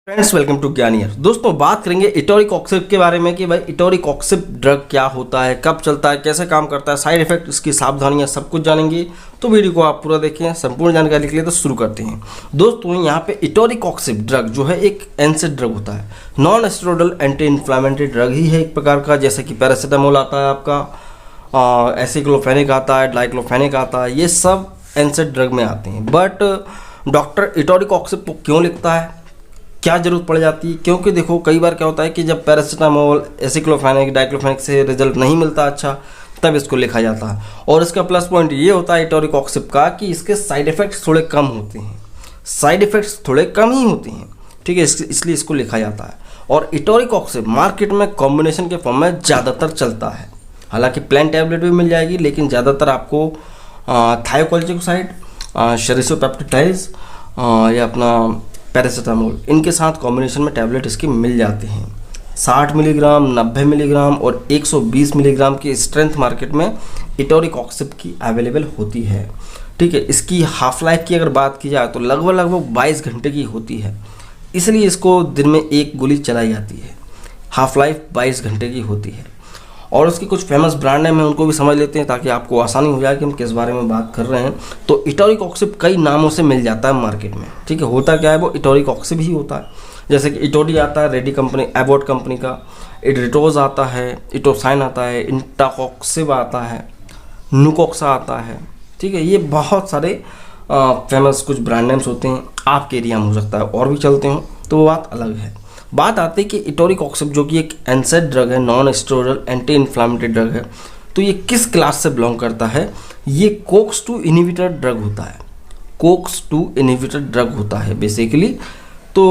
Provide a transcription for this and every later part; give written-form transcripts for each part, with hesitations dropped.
Friends, welcome to ज्ञानियर। दोस्तों, बात करेंगे इटोरिकॉक्सिब के बारे में कि भाई इटोरिकॉक्सिब ड्रग क्या होता है, कब चलता है, कैसे काम करता है, साइड इफेक्ट, इसकी सावधानियां, सब कुछ जानेंगे। तो वीडियो को आप पूरा देखें। संपूर्ण जानकारी के लिए तो शुरू करते हैं। दोस्तों, यहाँ पे इटोरिकॉक्सिब ड्रग जो है एक एनसेड ड्रग होता है, non steroidal anti inflammatory drug ही है एक प्रकार का। जैसे कि पैरासीटामोल आता है आपका, एसिक्लोफेनिक आता है, डाइक्लोफेनिक आता है, ये सब एनसेड ड्रग में आते हैं। बट डॉक्टर इटोरिकॉक्सिब को क्यों लिखता है, क्या जरूरत पड़ जाती है? क्योंकि देखो, कई बार क्या होता है कि जब पैरासीटामोल, एसिक्लोफेनिक, डाइक्लोफेनिक से रिजल्ट नहीं मिलता अच्छा, तब इसको लिखा जाता है। और इसका प्लस पॉइंट ये होता है इटोरिकॉक्सिब का कि इसके साइड इफेक्ट्स थोड़े कम होते हैं, साइड इफेक्ट्स थोड़े कम ही होते हैं, ठीक है, इसलिए इसको लिखा जाता है। और इटोरिकॉक्सिब मार्केट में कॉम्बिनेशन के फॉर्म में ज़्यादातर चलता है। हालांकि प्लेन टैबलेट भी मिल जाएगी, लेकिन ज़्यादातर आपको थायोकोर्टिकोसाइड, शेरिसोपेप्टिडाइज या अपना पैरासीटामोल, इनके साथ कॉम्बिनेशन में टैबलेट इसकी मिल जाते हैं। 60 मिलीग्राम, 90 मिलीग्राम और 120 मिलीग्राम की स्ट्रेंथ मार्केट में इटोरिकॉक्सिब की अवेलेबल होती है, ठीक है। इसकी हाफ लाइफ की अगर बात की जाए तो लगभग 22 घंटे की होती है, इसलिए इसको दिन में एक गोली चलाई जाती है। हाफ लाइफ 22 घंटे की होती है। और उसकी कुछ फेमस ब्रांड नेम है, उनको भी समझ लेते हैं ताकि आपको आसानी हो जाए कि हम किस बारे में बात कर रहे हैं। तो इटोरिकॉक्सिब कई नामों से मिल जाता है मार्केट में, ठीक है। होता क्या है, वो इटोरिकॉक्सिब ही होता है। जैसे कि इटोडी आता है, रेडी कंपनी, एबॉट कंपनी का। इड्रिटोज आता है, इटोसाइन आता है, इंटाकॉक्सिब आता है, नुकोक्सा आता है, ठीक है। ये बहुत सारे फेमस कुछ ब्रांड नेम्स होते हैं। आपके एरिया में हो सकता है और भी चलते हों, तो वो बात अलग है। बात आती है कि इटोरिकॉक्सिब जो कि एक एनसेड ड्रग है, non steroidal anti inflammatory drug है, तो ये किस क्लास से बिलोंग करता है? ये COX-2 इनहिबिटर ड्रग होता है। COX-2 इनहिबिटर ड्रग होता है बेसिकली। तो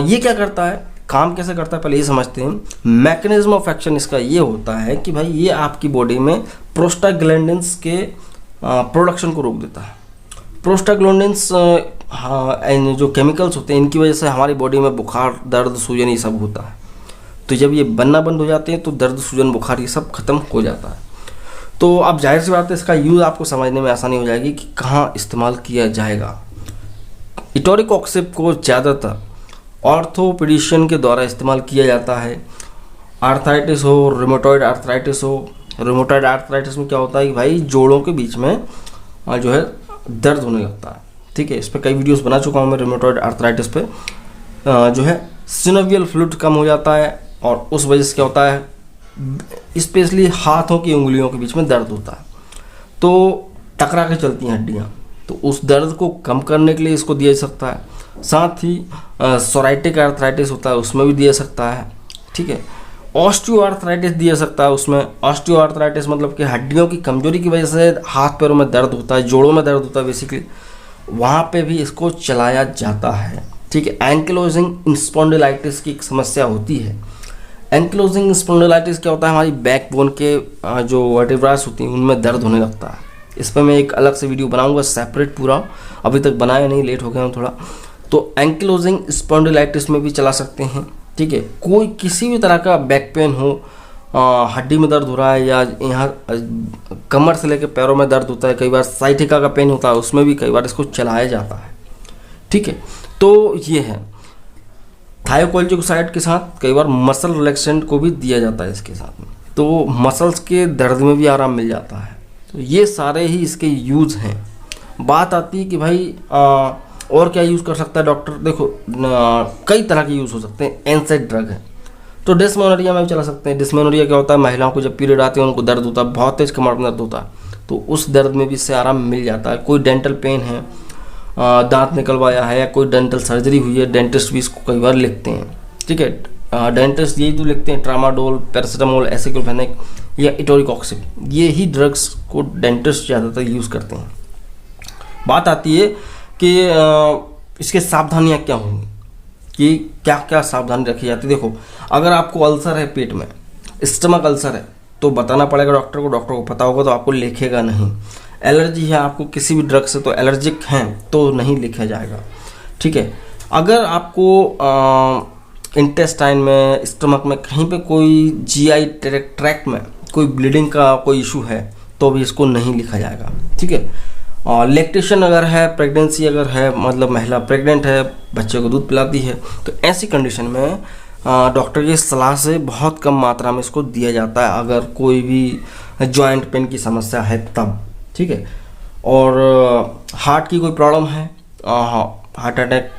ये क्या करता है, काम कैसे करता है, पहले ये समझते हैं। मैकेनिज्म ऑफ एक्शन इसका ये होता है कि भाई ये आपकी बॉडी में प्रोस्टाग्लैंडिन्स के प्रोडक्शन को रोक देता है। प्रोस्टाग्लैंडिन्स जो केमिकल्स होते हैं, इनकी वजह से हमारी बॉडी में बुखार, दर्द, सूजन ये सब होता है। तो जब ये बनना बंद हो जाते हैं तो दर्द, सूजन, बुखार ये सब खत्म हो जाता है। तो अब जाहिर सी बात है, इसका यूज़ आपको समझने में आसानी हो जाएगी कि कहाँ इस्तेमाल किया जाएगा। इटोरिकॉक्सिब को ज़्यादातर ऑर्थोपेडिशियन के द्वारा इस्तेमाल किया जाता है। आर्थराइटिस हो, रूमेटॉइड आर्थराइटिस हो। रूमेटॉइड आर्थराइटिस में क्या होता है कि भाई जोड़ों के बीच में जो है दर्द होने लगता है, ठीक है। इस पर कई वीडियोस बना चुका हूँ मैं रूमेटॉइड आर्थराइटिस पे। जो है सिनोवियल फ्लूइड कम हो जाता है और उस वजह से क्या होता है, स्पेशली हाथों की उंगलियों के बीच में दर्द होता है, तो टकरा के चलती हैं हड्डियाँ, तो उस दर्द को कम करने के लिए इसको दिया जा सकता है। साथ ही सोराइटिक आर्थराइटिस होता है, उसमें भी दिया सकता है, ठीक है। ऑस्टियोआर्थराइटिस दिया सकता है उसमें। ऑस्टियोआर्थराइटिस मतलब कि हड्डियों की कमजोरी की वजह से हाथ पैरों में दर्द होता है, जोड़ों में दर्द होता है बेसिकली, वहाँ पे भी इसको चलाया जाता है, ठीक है। एंकिलोजिंग स्पॉन्डिलाइटिस की एक समस्या होती है। एंकिलोजिंग स्पॉन्डिलाइटिस क्या होता है, हमारी बैकबोन के जो वर्टेब्रास होती हैं उनमें दर्द होने लगता है। इस पर मैं एक अलग से वीडियो बनाऊंगा सेपरेट पूरा, अभी तक बनाया नहीं, लेट हो गया हूँ थोड़ा। तो एंकिलोजिंग स्पॉन्डिलाइटिस में भी चला सकते हैं, ठीक है। कोई किसी भी तरह का बैक पेन हो, हड्डी में दर्द हो रहा है या यहाँ कमर से लेकर पैरों में दर्द होता है, कई बार साइटिका का पेन होता है, उसमें भी कई बार इसको चलाया जाता है, ठीक है। तो ये है। थायोकोर्टिकोसाइड के साथ कई बार मसल रिलैक्सेंट को भी दिया जाता है इसके साथ में, तो मसल्स के दर्द में भी आराम मिल जाता है। तो ये सारे ही इसके यूज़ हैं। बात आती है कि भाई और क्या यूज़ कर सकता है डॉक्टर? देखो, कई तरह के यूज़ हो सकते हैं। एनसेड ड्रग है तो डिस्मेनोरिया में भी चला सकते हैं। डिस्मेनोरिया क्या होता है, महिलाओं को जब पीरियड आते हैं उनको दर्द होता है, बहुत तेज कमर में दर्द होता है, तो उस दर्द में भी इससे आराम मिल जाता है। कोई डेंटल पेन है, दांत निकलवाया है या कोई डेंटल सर्जरी हुई है, डेंटिस्ट भी इसको कई बार लिखते हैं, ठीक है। डेंटिस्ट यही तो लिखते हैं, ट्रामाडोल, पैरासीटामोल, एसिक्लोफेनिक या इटोरिकॉक्सिब, ये ही ड्रग्स को डेंटिस्ट ज़्यादातर यूज़ करते हैं। बात आती है कि इसके सावधानियाँ क्या होंगी, कि क्या क्या सावधानी रखी जाती है। देखो, अगर आपको अल्सर है पेट में, स्टमक अल्सर है, तो बताना पड़ेगा डॉक्टर को। डॉक्टर को पता होगा तो आपको लिखेगा नहीं। एलर्जी है आपको किसी भी ड्रग से, तो एलर्जिक हैं तो नहीं लिखा जाएगा, ठीक है। अगर आपको इंटेस्टाइन में, स्टमक में कहीं पे कोई GI ट्रैक्ट में कोई ब्लीडिंग का कोई इशू है तो भी इसको नहीं लिखा जाएगा, ठीक है। और लैक्टेशन अगर है, प्रेगनेंसी अगर है, मतलब महिला प्रेग्नेंट है, बच्चे को दूध पिलाती है, तो ऐसी कंडीशन में डॉक्टर की सलाह से बहुत कम मात्रा में इसको दिया जाता है अगर कोई भी जॉइंट पेन की समस्या है तब, ठीक है। और हार्ट की कोई प्रॉब्लम है, हार्ट अटैक,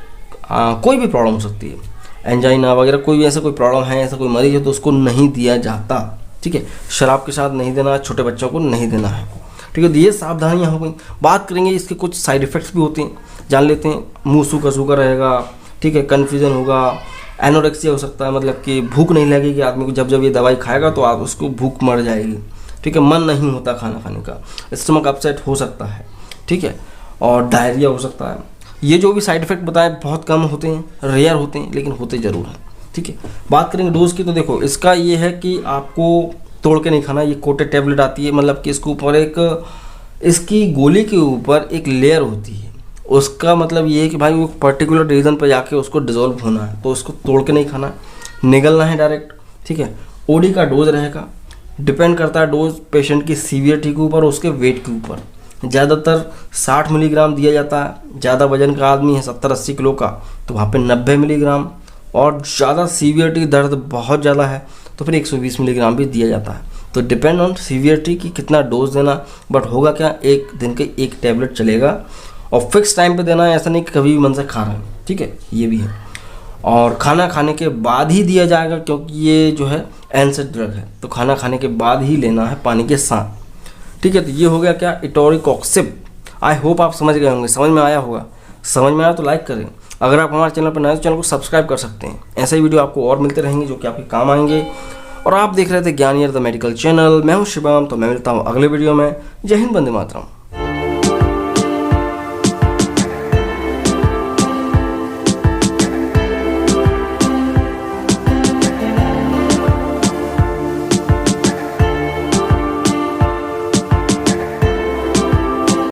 कोई भी प्रॉब्लम हो सकती है, एंजाइना वगैरह कोई भी ऐसा कोई प्रॉब्लम है, ऐसा कोई मरीज है, तो उसको नहीं दिया जाता, ठीक है। शराब के साथ नहीं देना, छोटे बच्चों को नहीं देना है, ठीक है। तो ये सावधानियाँ हो गई। बात करेंगे इसके कुछ साइड इफ़ेक्ट्स भी होते हैं, जान लेते हैं। मुँह सूखा सूखा रहेगा, ठीक है, कन्फ्यूजन होगा, एनोरेक्सिया हो सकता है, मतलब कि भूख नहीं लगेगी आदमी को, जब जब ये दवाई खाएगा तो आप उसको भूख मर जाएगी, ठीक है। मन नहीं होता खाना खाने का, स्टमक अपसेट हो सकता है, ठीक है, और डायरिया हो सकता है। ये जो भी साइड इफ़ेक्ट बताए बहुत कम होते हैं, रेयर होते हैं, लेकिन होते ज़रूर हैं, ठीक है। बात करेंगे डोज की, तो देखो इसका ये है कि आपको तोड़ के नहीं खाना। ये कोटेड टैबलेट आती है, मतलब कि इसके ऊपर एक, इसकी गोली के ऊपर एक लेयर होती है, उसका मतलब ये है कि भाई वो पर्टिकुलर रीजन पर जाके उसको डिजोल्व होना है, तो उसको तोड़ के नहीं खाना, निगलना है डायरेक्ट, ठीक है। ओडी का डोज रहेगा, डिपेंड करता है डोज पेशेंट की सीवियरिटी के ऊपर, उसके वेट के ऊपर। ज़्यादातर 60 मिलीग्राम दिया जाता है, ज़्यादा वजन का आदमी है 70-80 किलो का, तो वहाँ पे 90 मिलीग्राम, और ज़्यादा सीवियरिटी, दर्द बहुत ज़्यादा है तो फिर 120 मिलीग्राम भी दिया जाता है। तो डिपेंड ऑन सीवियरिटी की कितना डोज देना, बट होगा क्या, एक दिन के एक टैबलेट चलेगा, और फिक्स टाइम पे देना है, ऐसा नहीं कि कभी भी मन से खा रहे हैं, ठीक है, ये भी है। और खाना खाने के बाद ही दिया जाएगा, क्योंकि ये जो है एनसेड ड्रग है, तो खाना खाने के बाद ही लेना है पानी के साथ, ठीक है। तो ये हो गया क्या, इटोरिकॉक्सिब। आई होप आप समझ गए होंगे, समझ में आया होगा। समझ में आया तो लाइक करें। अगर आप हमारे चैनल पर नए, तो चैनल को सब्सक्राइब कर सकते हैं। ऐसे ही वीडियो आपको और मिलते रहेंगे जो कि आपके काम आएंगे। और आप देख रहे थे ज्ञानियर द मेडिकल चैनल, मैं हूँ शिवम, तो मैं मिलता हूँ अगले वीडियो में। जय हिंद, वंदे मातरम।